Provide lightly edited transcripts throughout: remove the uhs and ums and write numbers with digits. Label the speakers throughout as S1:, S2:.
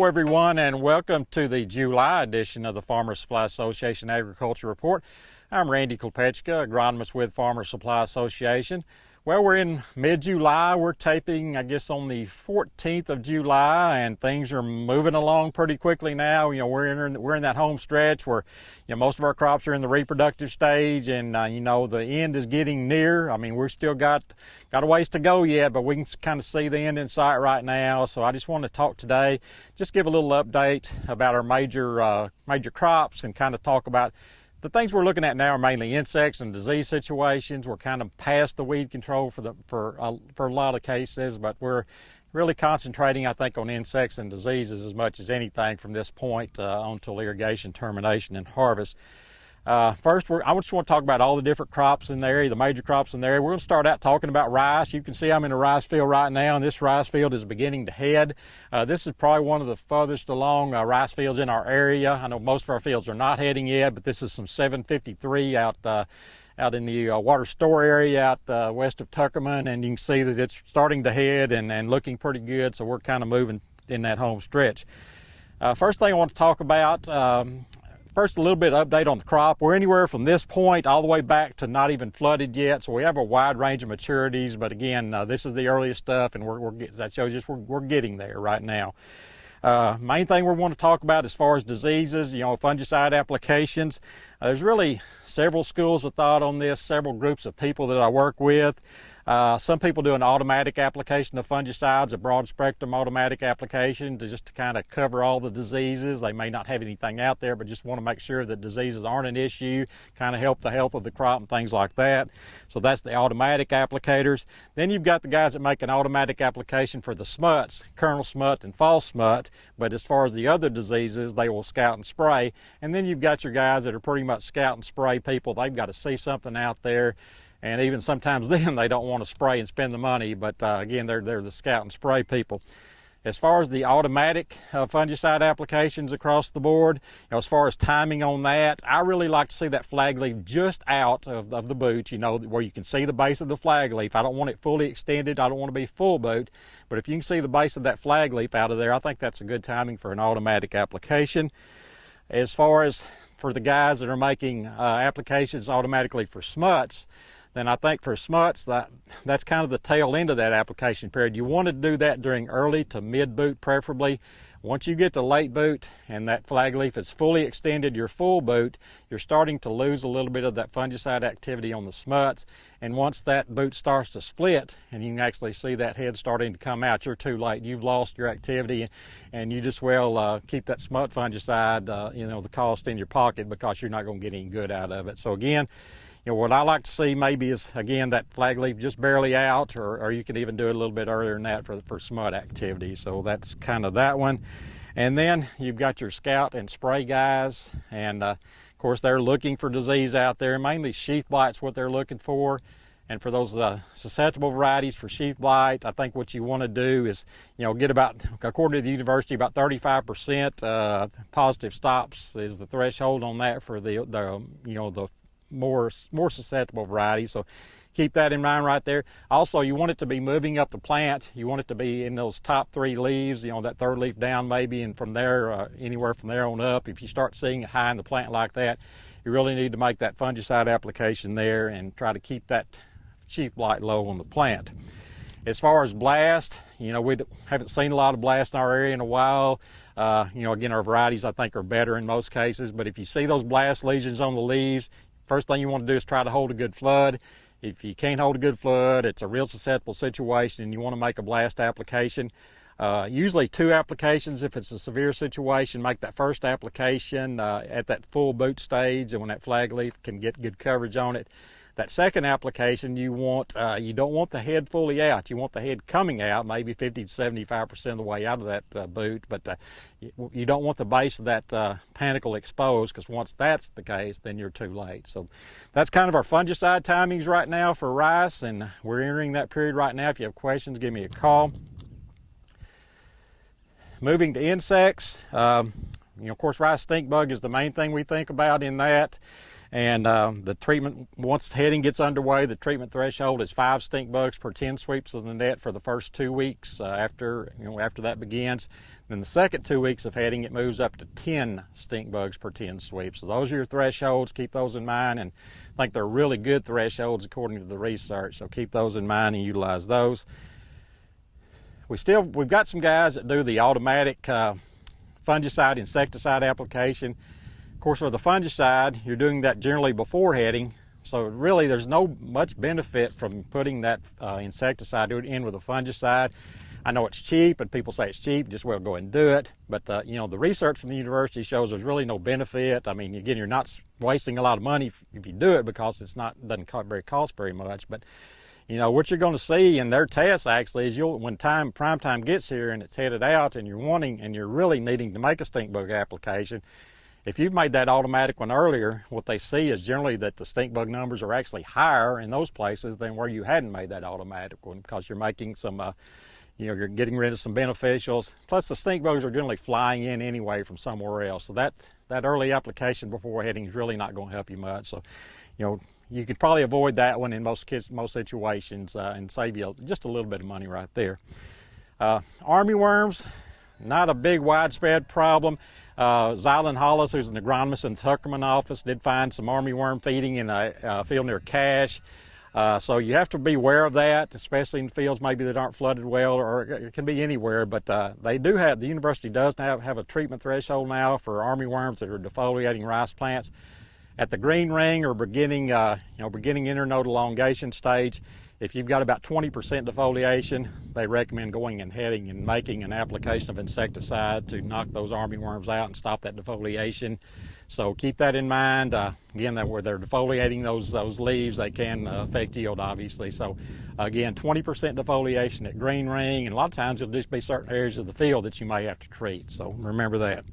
S1: Hello everyone, and welcome to the July edition of the Farmer Supply Association Agriculture Report. I'm Randy Klopechka, agronomist with Farmer Supply Association. Well, we're in mid-July. We're taping, I guess, on the 14th of July, and things are moving along pretty quickly now. We're in that home stretch where, most of our crops are in the reproductive stage, and the end is getting near. I mean, we're still got a ways to go yet, but we can kind of see the end in sight right now. So I just want to talk today, just give a little update about our major crops, and kind of talk about the things we're looking at now are mainly insects and disease situations. We're kind of past the weed control for a lot of cases, but we're really concentrating, I think, on insects and diseases as much as anything from this point on till irrigation termination and harvest. First, I just want to talk about all the different crops in the area, the major crops in the area. We're going to start out talking about rice. You can see I'm in a rice field right now, and this rice field is beginning to head. This is probably one of the furthest along rice fields in our area. I know most of our fields are not heading yet, but this is some 753 out in the water store area out west of Tuckerman, and you can see that it's starting to head and looking pretty good, so we're kind of moving in that home stretch. First thing I want to talk about, first, a little bit of update on the crop. We're anywhere from this point all the way back to not even flooded yet, so we have a wide range of maturities. But again, this is the earliest stuff, and that shows us we're getting there right now. Main thing we want to talk about as far as diseases, fungicide applications. There's really several schools of thought on this, several groups of people that I work with. Some people do an automatic application of fungicides, a broad spectrum automatic application just to kind of cover all the diseases. They may not have anything out there, but just want to make sure that diseases aren't an issue, kind of help the health of the crop and things like that. So that's the automatic applicators. Then you've got the guys that make an automatic application for the smuts, kernel smut and fall smut, but as far as the other diseases, they will scout and spray. And then you've got your guys that are pretty much scout and spray people. They've got to see something out there. And even sometimes then they don't want to spray and spend the money, but again, they're the scout and spray people. As far as the automatic fungicide applications across the board, as far as timing on that, I really like to see that flag leaf just out of the boot, where you can see the base of the flag leaf. I don't want it fully extended. I don't want to be full boot, but if you can see the base of that flag leaf out of there, I think that's a good timing for an automatic application. As far as for the guys that are making applications automatically for smuts, then I think for smuts, that's kind of the tail end of that application period. You want to do that during early to mid-boot preferably. Once you get to late boot and that flag leaf is fully extended, your full boot, you're starting to lose a little bit of that fungicide activity on the smuts. And once that boot starts to split and you can actually see that head starting to come out, you're too late. You've lost your activity, and you just well keep that smut fungicide, the cost in your pocket, because you're not going to get any good out of it. So again, what I like to see maybe is, again, that flag leaf just barely out, or you could even do it a little bit earlier than that for smut activity. So that's kind of that one. And then you've got your scout and spray guys, and of course they're looking for disease out there. Mainly sheath blight's what they're looking for. And for those susceptible varieties for sheath blight, I think what you want to do is, get about, according to the university, about 35% positive stops is the threshold on that for the more susceptible varieties. So keep that in mind right there. Also, you want it to be moving up the plant. You want it to be in those top 3 leaves, that third leaf down maybe, and from there, anywhere from there on up. If you start seeing it high in the plant like that, you really need to make that fungicide application there and try to keep that sheath blight low on the plant. As far as blast, we haven't seen a lot of blast in our area in a while. Again, our varieties I think are better in most cases, but if you see those blast lesions on the leaves, first thing you want to do is try to hold a good flood. If you can't hold a good flood, it's a real susceptible situation, and you want to make a blast application. Usually 2 applications if it's a severe situation. Make that first application at that full boot stage, and when that flag leaf can get good coverage on it. That second application, you don't want the head fully out. You want the head coming out, maybe 50 to 75% of the way out of that boot, but you don't want the base of that panicle exposed, because once that's the case, then you're too late. So that's kind of our fungicide timings right now for rice, and we're entering that period right now. If you have questions, give me a call. Moving to insects, of course, rice stink bug is the main thing we think about in that. And the treatment, once heading gets underway, the treatment threshold is 5 stink bugs per 10 sweeps of the net for the first 2 weeks after that begins. Then the second 2 weeks of heading, it moves up to 10 stink bugs per 10 sweeps. So those are your thresholds. Keep those in mind, and I think they're really good thresholds according to the research. So keep those in mind and utilize those. We've got some guys that do the automatic fungicide, insecticide application. Of course, for the fungicide, you're doing that generally before heading, so really there's no much benefit from putting that insecticide in with a fungicide. I know it's cheap, and people say it's cheap, just well go ahead and do it, but the research from the university shows there's really no benefit. I mean, again, you're not wasting a lot of money if you do it, because doesn't cost very much. But what you're going to see in their tests actually is when prime time gets here and it's headed out, and you're really needing to make a stink bug application. If you've made that automatic one earlier, what they see is generally that the stink bug numbers are actually higher in those places than where you hadn't made that automatic one, because you're making some, you're getting rid of some beneficials. Plus, the stink bugs are generally flying in anyway from somewhere else. So that early application before heading is really not going to help you much. So, you could probably avoid that one in most situations and save you just a little bit of money right there. Armyworms, not a big widespread problem. Zylan Hollis, who's an agronomist in the Tuckerman office, did find some armyworm feeding in a field near Cache. So you have to be aware of that, especially in fields maybe that aren't flooded well, or it can be anywhere. But the university does have a treatment threshold now for armyworms that are defoliating rice plants. At the green ring or beginning internode elongation stage, if you've got about 20% defoliation, they recommend going and heading and making an application of insecticide to knock those armyworms out and stop that defoliation. So keep that in mind. Again, where they're defoliating those leaves, they can affect yield, obviously. So again, 20% defoliation at green ring, and a lot of times it'll just be certain areas of the field that you may have to treat. So remember that.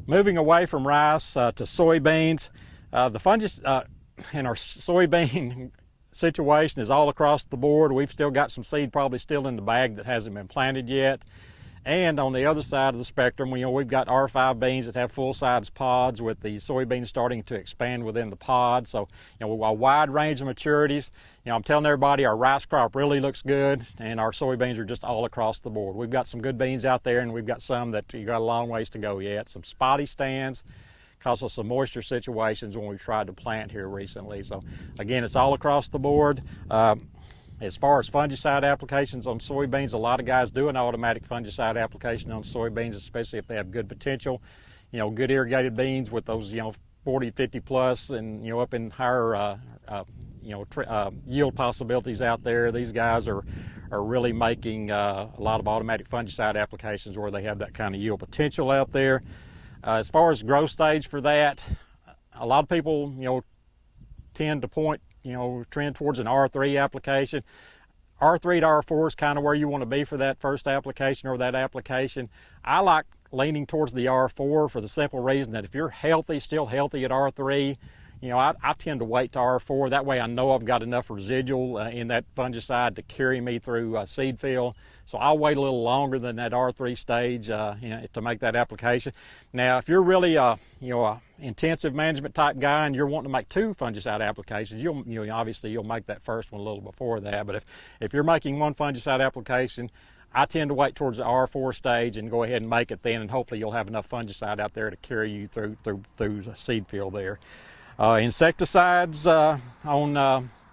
S1: Moving away from rice to soybeans, the fungus in our soybean situation is all across the board. We've still got some seed probably still in the bag that hasn't been planted yet. And on the other side of the spectrum, we've got R5 beans that have full-size pods, with the soybeans starting to expand within the pod. So, a wide range of maturities. I'm telling everybody our rice crop really looks good, and our soybeans are just all across the board. We've got some good beans out there, and we've got some that you got a long ways to go yet. Some spotty stands because of some moisture situations when we tried to plant here recently. So again, it's all across the board. As far as fungicide applications on soybeans, a lot of guys do an automatic fungicide application on soybeans, especially if they have good potential, good irrigated beans with those, 40, 50 plus, and, up in higher, yield possibilities out there. These guys are really making a lot of automatic fungicide applications where they have that kind of yield potential out there. As far as growth stage for that, a lot of people, tend to trend towards an R3 application. R3 to R4 is kind of where you want to be for that first application or that application. I like leaning towards the R4 for the simple reason that if you're still healthy at R3, I tend to wait to R4. That way I know I've got enough residual in that fungicide to carry me through seed fill. So I'll wait a little longer than that R3 stage to make that application. Now, if you're really a intensive management type guy and you're wanting to make 2 fungicide applications, obviously you'll make that first one a little before that. But if you're making 1 fungicide application, I tend to wait towards the R4 stage and go ahead and make it then, and hopefully you'll have enough fungicide out there to carry you through seed fill there. Insecticides on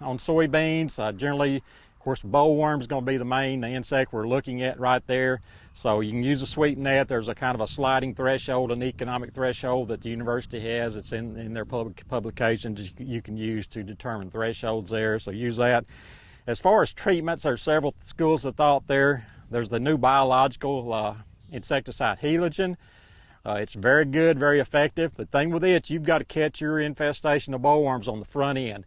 S1: soybeans, generally, of course, bollworm is going to be the insect we're looking at right there. So you can use a sweep net. There's a kind of a sliding threshold, an economic threshold that the university has. It's in their publications you can use to determine thresholds there. So use that. As far as treatments, there's several schools of thought there. There's the new biological insecticide Heligen. It's very good, very effective. The thing with it, you've got to catch your infestation of bollworms on the front end.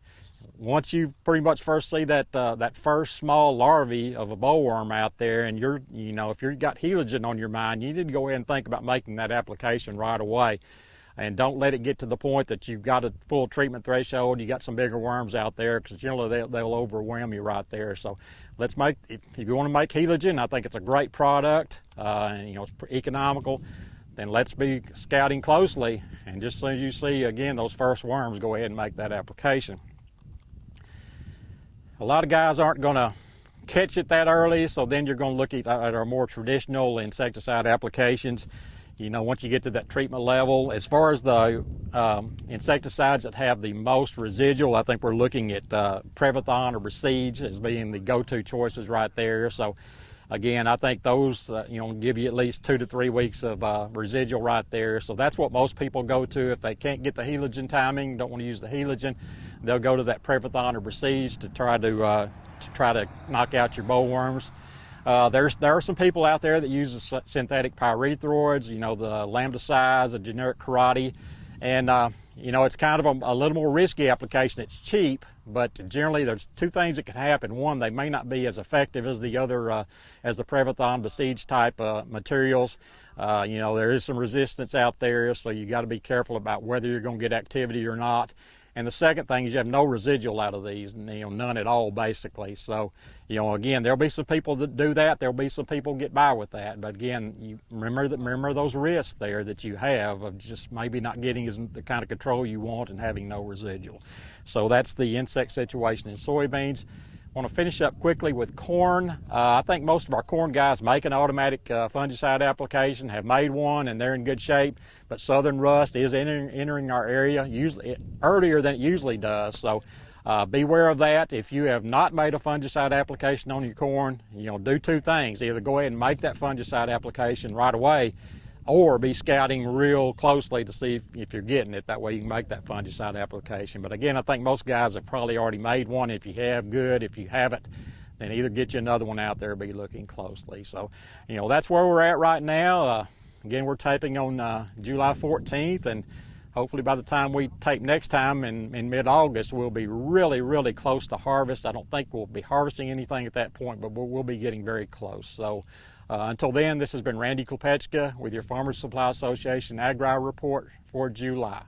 S1: Once you pretty much first see that first small larvae of a bollworm out there, and if you've got Heligen on your mind, you need to go ahead and think about making that application right away. And don't let it get to the point that you've got a full treatment threshold, you got some bigger worms out there, because generally they'll overwhelm you right there. So if you want to make Heligen, I think it's a great product. It's economical. then let's be scouting closely. And just as soon as you see, again, those first worms, go ahead and make that application. A lot of guys aren't going to catch it that early, so then you're going to look at our more traditional insecticide applications. You know, once you get to that treatment level, as far as the insecticides that have the most residual, I think we're looking at Prevathon or Besiege as being the go-to choices right there. So again, I think those give you at least 2 to 3 weeks of residual right there. So that's what most people go to. If they can't get the heligen timing, don't want to use the heligen, they'll go to that Prevathon or Besiege to try to knock out your bollworms. There are some people out there that use the synthetic pyrethroids, the lambdicides, the generic karate, and it's kind of a little more risky application. It's cheap, but generally there's 2 things that can happen. One, they may not be as effective as the other, as the Prevathon, Besiege type materials. There is some resistance out there, so you got to be careful about whether you're going to get activity or not. And the second thing is you have no residual out of these, none at all basically. So, again, there'll be some people that do that. There'll be some people get by with that. But again, you remember those risks there that you have of just maybe not getting the kind of control you want and having no residual. So that's the insect situation in soybeans. I want to finish up quickly with corn. I think most of our corn guys make an automatic fungicide application, have made one, and they're in good shape. But southern rust is entering our area usually earlier than it usually does. So beware of that. If you have not made a fungicide application on your corn, do 2 things. Either go ahead and make that fungicide application right away, or be scouting real closely to see if you're getting it. That way you can make that fungicide application. But again, I think most guys have probably already made one. If you have, good. If you haven't, then either get you another one out there or be looking closely. So, that's where we're at right now. Again, we're taping on July 14th, and hopefully by the time we tape next time in mid-August, we'll be really, really close to harvest. I don't think we'll be harvesting anything at that point, but we'll be getting very close. So until then, this has been Randy Kopechka with your Farmers Supply Association Agri Report for July.